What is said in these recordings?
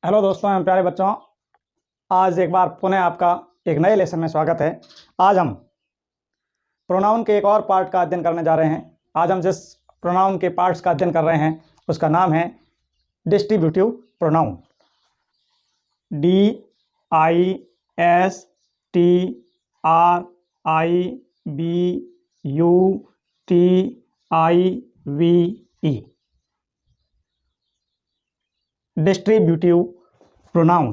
Hello दोस्तों एवं प्यारे बच्चों। आज एक बार पुनः आपका एक नए लेसन में स्वागत है। आज हम प्रोनाउन के एक और पार्ट का अध्ययन करने जा रहे हैं। आज हम जिस प्रोनाउन के पार्ट्स का अध्ययन कर रहे हैं उसका नाम है distributive pronoun. DISTRIBUTIVE distributive pronoun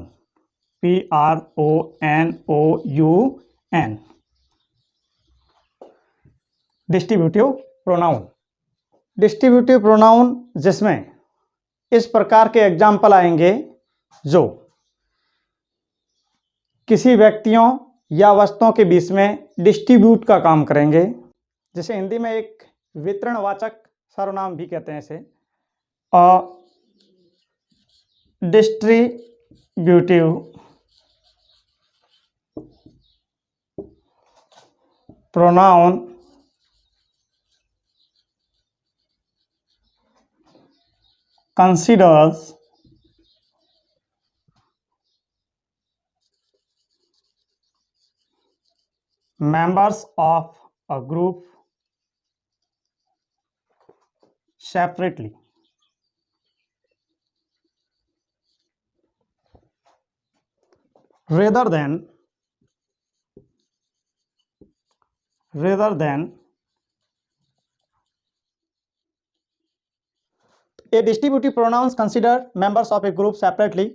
PRONOUN distributive pronoun. Distributive pronoun जिसमें इस प्रकार के एग्जाम्पल आएंगे जो किसी व्यक्तियों या वस्तुओं के बीच में डिस्ट्रीब्यूट का काम करेंगे, जिसे हिंदी में एक वितरणवाचक सर्वनाम भी कहते हैं। इसे distributive pronoun considers members of a group separately rather than A distributive pronouns consider members of a group separately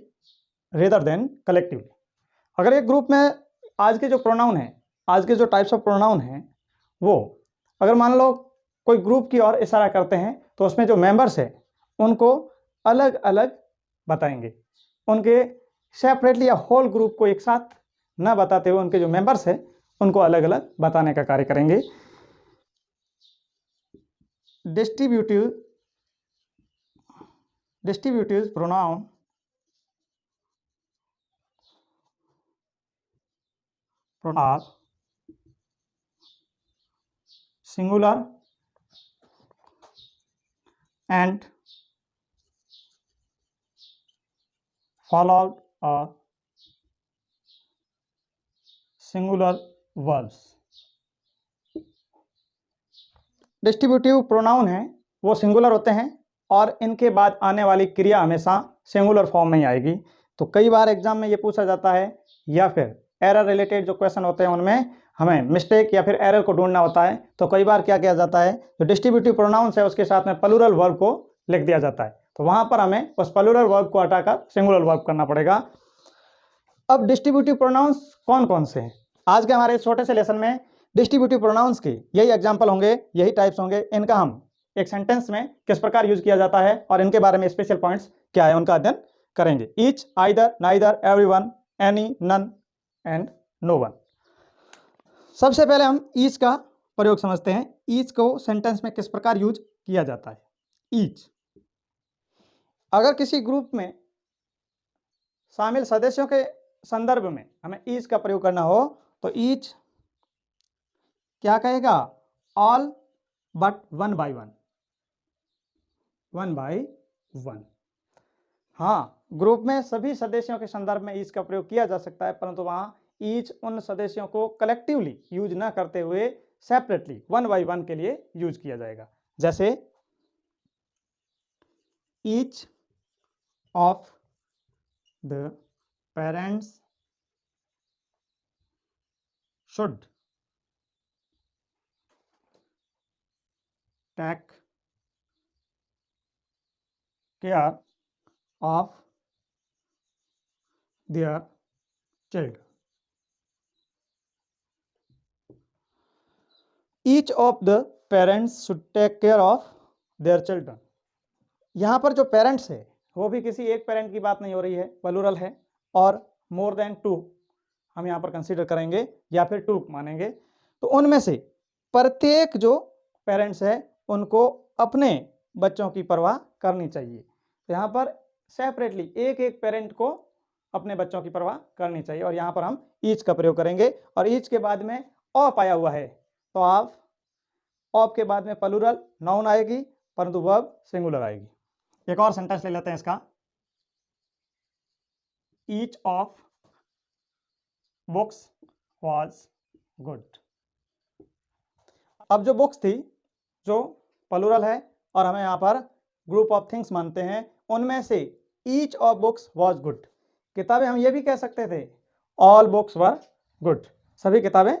rather than collectively। अगर एक ग्रुप में आज के जो प्रोनाउन है, आज के जो टाइप्स ऑफ प्रोनाउन हैं, वो अगर मान लो कोई ग्रुप की ओर इशारा करते हैं तो उसमें जो मेंबर्स है उनको अलग अलग बताएंगे। उनके सेपरेटली या होल ग्रुप को एक साथ न बताते हुए उनके जो मेंबर्स है उनको अलग अलग बताने का कार्य करेंगे। Distributive pronoun are singular and followed are singular verbs। Distributive pronoun है वो सिंगुलर होते हैं और इनके बाद आने वाली क्रिया हमेशा सिंगुलर फॉर्म में ही आएगी। तो कई बार एग्जाम में ये पूछा जाता है या फिर एरर रिलेटेड जो क्वेश्चन होते हैं उनमें हमें मिस्टेक या फिर एरर को ढूंढना होता है। तो कई बार क्या किया जाता है, जो डिस्ट्रीब्यूटिव प्रोनाउंस है उसके साथ में प्लूरल वर्ब को लिख दिया जाता है। तो वहां पर हमें उस प्लूरल वर्ब को हटाकर सिंगुलर वर्ब करना पड़ेगा। अब डिस्ट्रीब्यूटिव प्रोनाउंस कौन कौन से हैं? आज के हमारे छोटे से लेसन में डिस्ट्रीब्यूटिव प्रोनाउंस के यही एग्जाम्पल होंगे, यही टाइप्स होंगे। इनका हम एक सेंटेंस में किस प्रकार यूज किया जाता है और इनके बारे में स्पेशल पॉइंट्स क्या है उनका अध्ययन करेंगे। Each, either, neither, everyone, any, none and no one. सबसे पहले हम ईच का प्रयोग समझते हैं। ईच को सेंटेंस में किस प्रकार यूज किया जाता है। ईच, अगर किसी ग्रुप में शामिल सदस्यों के संदर्भ में हमें ईच का प्रयोग करना हो तो ईच क्या कहेगा? All but one by one, one by one. हाँ, ग्रुप में सभी सदस्यों के संदर्भ में ईच का प्रयोग किया जा सकता है, परंतु वहां ईच उन सदस्यों को कलेक्टिवली यूज ना करते हुए सेपरेटली वन बाय वन के लिए यूज किया जाएगा। जैसे each of the parents should take care of their children. Each of the parents should take care of their children. यहाँ पर जो पेरेंट्स है वो भी किसी एक पेरेंट की बात नहीं हो रही है, प्लूरल है और मोर देन टू हम यहाँ पर कंसीडर करेंगे या फिर टू मानेंगे। तो उनमें से प्रत्येक जो पेरेंट्स है उनको अपने बच्चों की परवाह करनी चाहिए। तो यहाँ पर सेपरेटली एक एक पेरेंट को अपने बच्चों की परवाह करनी चाहिए और यहाँ पर हम ईच का प्रयोग करेंगे। और ईच के बाद में ऑफ आया हुआ है तो आप ऑफ के बाद में प्लूरल नाउन आएगी परंतु वर्ब सिंगुलर आएगी। एक और सेंटेंस ले लेते हैं इसका। Each of books was good. अब जो बुक्स थी, जो प्लूरल है और हमें यहाँ पर ग्रुप ऑफ थिंग्स मानते हैं, उनमें से each of books was good. किताबें हम ये भी कह सकते थे ऑल बुक्स वर गुड, सभी किताबें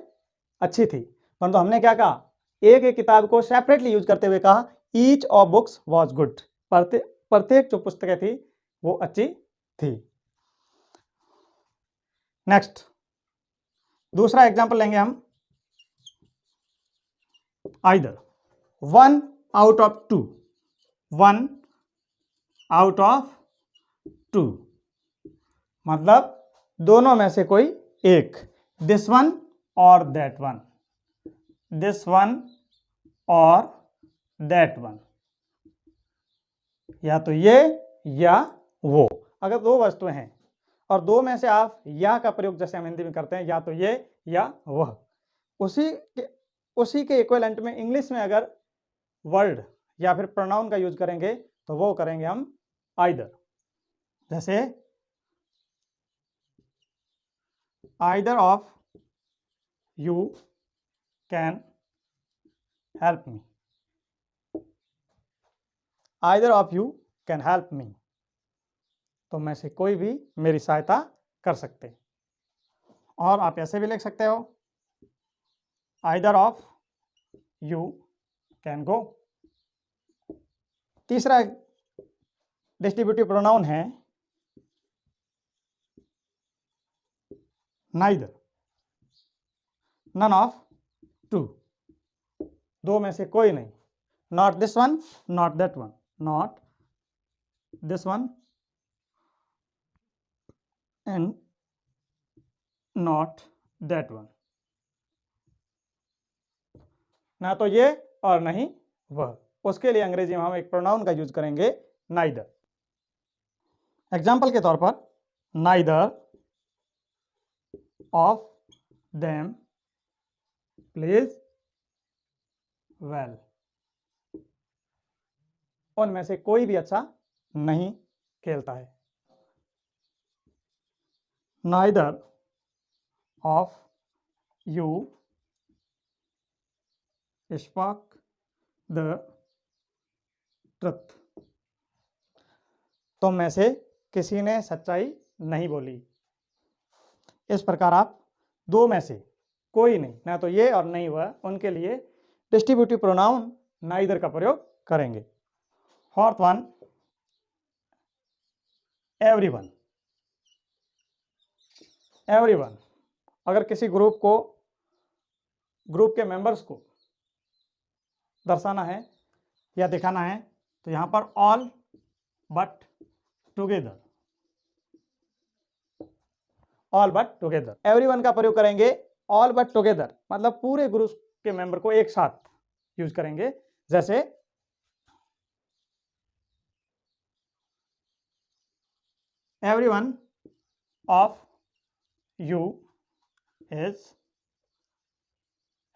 अच्छी थी, परंतु हमने क्या कहा, एक एक किताब को सेपरेटली यूज करते हुए कहा each of books was good, प्रत्येक जो पुस्तकें थी वो अच्छी थी। नेक्स्ट दूसरा एग्जांपल लेंगे हम, either 1 out of 2, 1 out of 2 मतलब दोनों में से कोई एक, दिस वन और दैट वन, दिस वन और दैट वन, या तो ये या वो। अगर दो वस्तुएं हैं और दो में से आप या का प्रयोग जैसे हम हिंदी में करते हैं, या तो ये या वह, उसी के इक्विवेलेंट में इंग्लिश में अगर वर्ड या फिर प्रोनाउन का यूज करेंगे तो वो करेंगे हम आइदर। जैसे either of you can help me, either of you can help me, तो में से कोई भी मेरी सहायता कर सकते। और आप ऐसे भी लिख सकते हो, either of you can go. तीसरा डिस्ट्रीब्यूटिव प्रोनाउन है नाइदर, नन ऑफ टू, दो में से कोई नहीं, not this one not that one, not this one and not that one, ना तो ये और नहीं वह। उसके लिए अंग्रेजी में हम एक प्रोनाउन का यूज करेंगे नाइदर। एग्जाम्पल के तौर पर, neither of them pledge well, उनमें से कोई भी अच्छा नहीं खेलता है। Neither of you spoke the truth, तुम में से किसी ने सच्चाई नहीं बोली। इस प्रकार आप दो में से कोई नहीं, ना तो ये और नहीं वह, उनके लिए डिस्ट्रीब्यूटिव प्रोनाउन नाइदर का प्रयोग करेंगे। Fourth one, everyone. एवरीवन अगर किसी ग्रुप के मेंबर्स को दर्शाना है या दिखाना है तो यहां पर all but together, all but together, everyone का प्रयोग करेंगे ऑल बट टुगेदर, मतलब पूरे ग्रुप के मेंबर को एक साथ यूज करेंगे। जैसे everyone of you is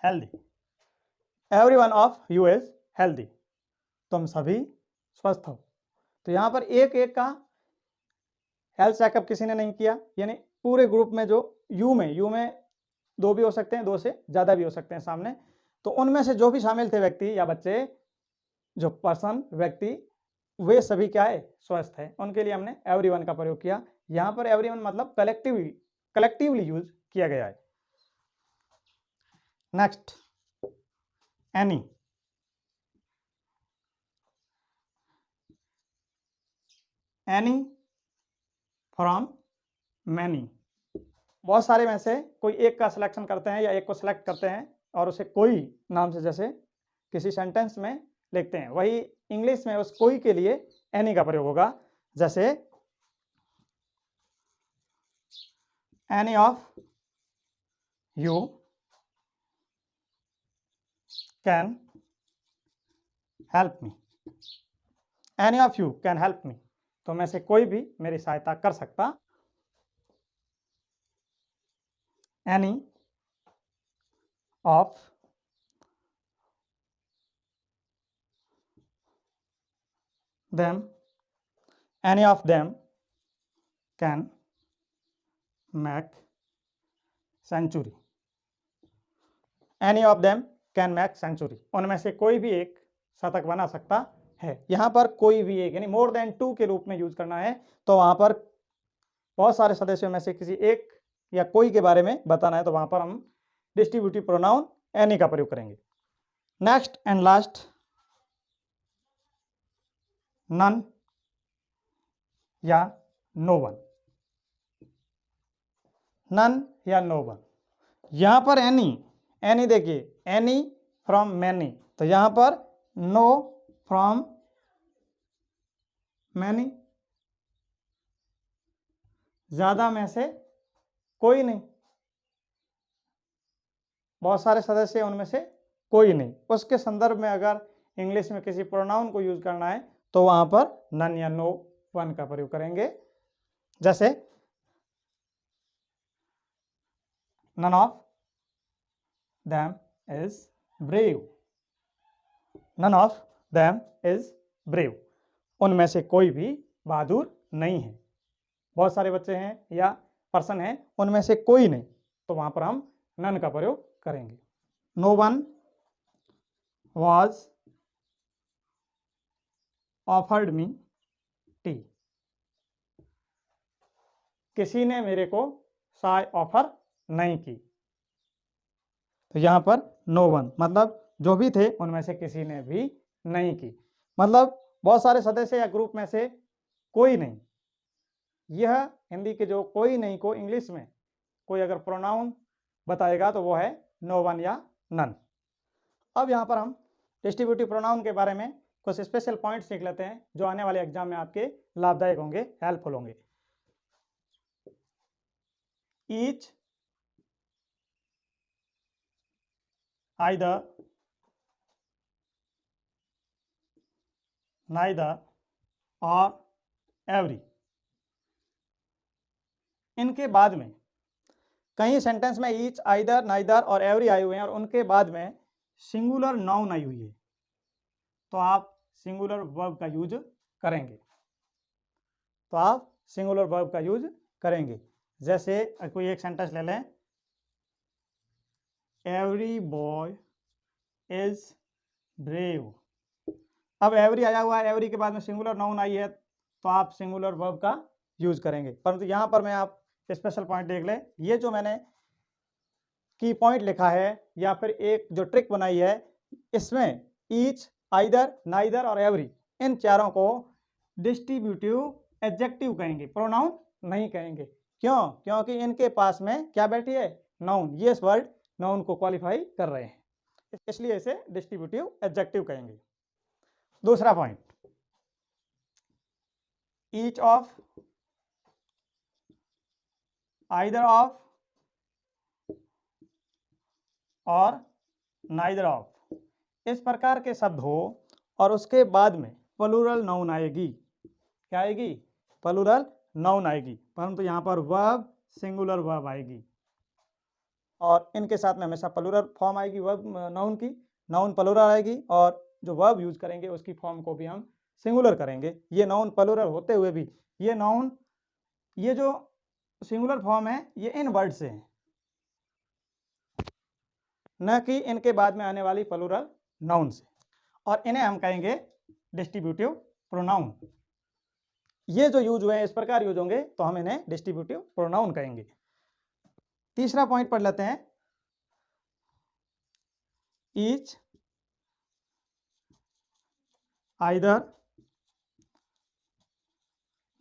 healthy, everyone of you is healthy, तुम सभी स्वस्थ हो। तो यहां पर एक एक का हेल्थ चेकअप किसी ने नहीं किया, यानी पूरे ग्रुप में जो यू में दो भी हो सकते हैं, दो से ज़्यादा भी हो सकते हैं सामने, तो उनमें से जो भी शामिल थे व्यक्ति या बच्चे, जो पर्सन व्यक्ति, वे सभी क्या है, स्वस्थ है। उनके लिए हमने एवरीवन का प्रयोग किया। यहाँ पर एवरीवन मतलब कलेक्टिवली यूज किया गया है। Next, any. Any from many, बहुत सारे में से कोई एक का सिलेक्शन करते हैं या एक को सिलेक्ट करते हैं और उसे कोई नाम से जैसे किसी सेंटेंस में लिखते हैं, वही इंग्लिश में उस कोई के लिए एनी का प्रयोग होगा। जैसे any of you can help me, any of you can help me, तो में से कोई भी मेरी सहायता कर सकता। Any of them, any of them can make century, any of them can make century, उनमें से कोई भी एक शतक बना सकता है। यहाँ पर कोई भी एक यानी मोर देन 2 के रूप में यूज करना है, तो वहाँ पर बहुत सारे सदस्यों में से किसी एक या कोई के बारे में बताना है, तो वहाँ पर हम डिस्ट्रीब्यूटिव प्रोनाउन एनी का प्रयोग करेंगे। नेक्स्ट एंड लास्ट, नन या नो वन, नन या नो वन। यहाँ पर एनी देखिए, एनी फ्रॉम मैनी, तो यहाँ पर नो फ्रॉम मैनी, ज्यादा में से कोई नहीं, बहुत सारे सदस्य उनमें से कोई नहीं। उसके संदर्भ में अगर इंग्लिश में किसी प्रोनाउन को यूज करना है तो वहां पर नन या नो वन का प्रयोग करेंगे। जैसे none of them is brave, none of them is brave, उनमें से कोई भी बहादुर नहीं है। बहुत सारे बच्चे हैं या पर्सन हैं, उनमें से कोई नहीं, तो वहां पर हम नन का प्रयोग करेंगे। No one was offered me tea, किसी ने मेरे को चाय ऑफर नहीं की, तो यहां पर नो वन मतलब जो भी थे उनमें से किसी ने भी नहीं की, मतलब बहुत सारे सदस्य या ग्रुप में से कोई नहीं। यह हिंदी के जो कोई नहीं को इंग्लिश में कोई अगर प्रोनाउन बताएगा तो वो है नो वन या नन। अब यहाँ पर हम डिस्ट्रीब्यूटिव प्रोनाउन के बारे में कुछ स्पेशल पॉइंट सीख लेते हैं जो आने वाले एग्जाम में आपके लाभदायक होंगे, हेल्पफुल होंगे। ईच, आइदर, नाइदर और एवरी, इनके बाद में कहीं सेंटेंस में ईच, आइदर, नाइदर और एवरी आए हुए हैं और उनके बाद में सिंगुलर नाउन आई हुई है, तो आप सिंगुलर वर्ब का यूज करेंगे, तो आप सिंगुलर वर्ब का यूज करेंगे। जैसे कोई एक सेंटेंस ले लें, एवरी बॉय इज ब्रेव। अब एवरी आया हुआ है, एवरी के बाद में सिंगुलर नाउन आई है, तो आप सिंगुलर वर्ब का यूज करेंगे। परंतु यहां पर मैं आप स्पेशल पॉइंट देख लें, ये जो मैंने की पॉइंट लिखा है या फिर एक जो ट्रिक बनाई है, इसमें ईच, आइदर, नाइदर और एवरी, इन चारों को डिस्ट्रीब्यूटिव एडजेक्टिव कहेंगे, प्रोनाउन नहीं कहेंगे। क्यों? क्योंकि इनके पास में क्या बैठी है? नाउन। ये वर्ड नाउन को क्वालिफाई कर रहे हैं, इसलिए इसे डिस्ट्रीब्यूटिव एडजेक्टिव कहेंगे। दूसरा point, each of, either of और नाइदर ऑफ, इस प्रकार के शब्द हो और उसके बाद में प्लूरल नाउन आएगी। क्या आएगी? प्लूरल नाउन आएगी, परंतु यहाँ पर वर्ब सिंगुलर वर्ब आएगी और इनके साथ में हमेशा प्लूरल फॉर्म आएगी वर्ब नाउन की, नाउन प्लूरल आएगी और जो वर्ब यूज करेंगे उसकी फॉर्म को भी हम सिंगुलर करेंगे। ये नाउन प्लूरल होते हुए भी ये नाउन, ये जो सिंगुलर फॉर्म है ये इन वर्ड से है, न कि इनके बाद में आने वाली प्लूरल नाउन से, और इन्हें हम कहेंगे डिस्ट्रीब्यूटिव प्रोनाउन। ये जो यूज हुए हैं इस प्रकार यूज होंगे तो हम इन्हें डिस्ट्रीब्यूटिव प्रोनाउन कहेंगे। तीसरा पॉइंट पढ़ लेते हैं, each, either,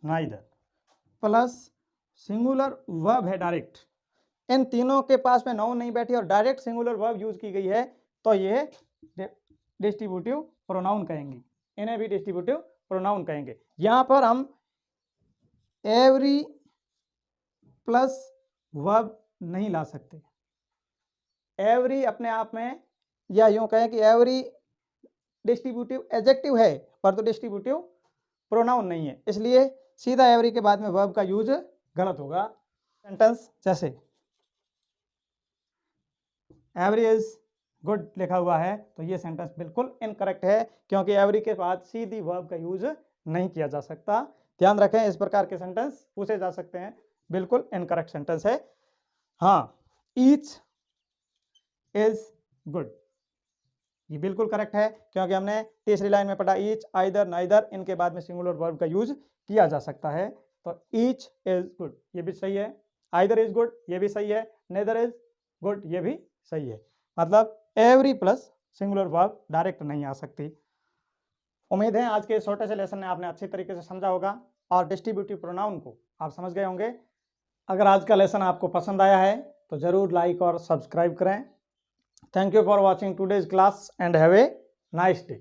neither plus singular verb है डायरेक्ट, इन तीनों के पास में नाउन नहीं बैठी और डायरेक्ट सिंगुलर वर्ब यूज की गई है, तो ये डिस्ट्रीब्यूटिव प्रोनाउन कहेंगे, इन्हें भी डिस्ट्रीब्यूटिव प्रोनाउन कहेंगे। यहां पर हम एवरी प्लस वर्ब नहीं ला सकते। एवरी अपने आप में, या यूं कहें कि एवरी डिस्ट्रीब्यूटिव एडजेक्टिव है पर तो डिस्ट्रीब्यूटिव प्रोनाउन नहीं है, इसलिए सीधा एवरी के बाद में वर्ब का यूज गलत होगा। सेंटेंस जैसे एवरी इज गुड लिखा हुआ है, तो ये सेंटेंस बिल्कुल इनकरेक्ट है, क्योंकि एवरी के बाद सीधी वर्ब का यूज नहीं किया जा सकता। ध्यान रखें, इस प्रकार के सेंटेंस पूछे जा सकते हैं बिल्कुल इनकरेक्ट सेंटेंस है। हाँ, ईच इज गुड, ये बिल्कुल करेक्ट है, क्योंकि हमने तीसरी लाइन में पढ़ा ईच, आइदर, नाइदर, इनके बाद में सिंगुलर वर्ब का यूज किया जा सकता है। तो ईच इज गुड ये भी सही है, आइदर इज गुड ये भी सही है, नेदर इज गुड ये भी सही है। मतलब every plus singular verb direct नहीं आ सकती। उम्मीद है आज के छोटे से लेसन में आपने अच्छी तरीके से समझा होगा और डिस्ट्रीब्यूटिव प्रोनाउन को आप समझ गए होंगे। अगर आज का लेसन आपको पसंद आया है तो ज़रूर लाइक और सब्सक्राइब करें। Thank you for watching today's class and have a nice day.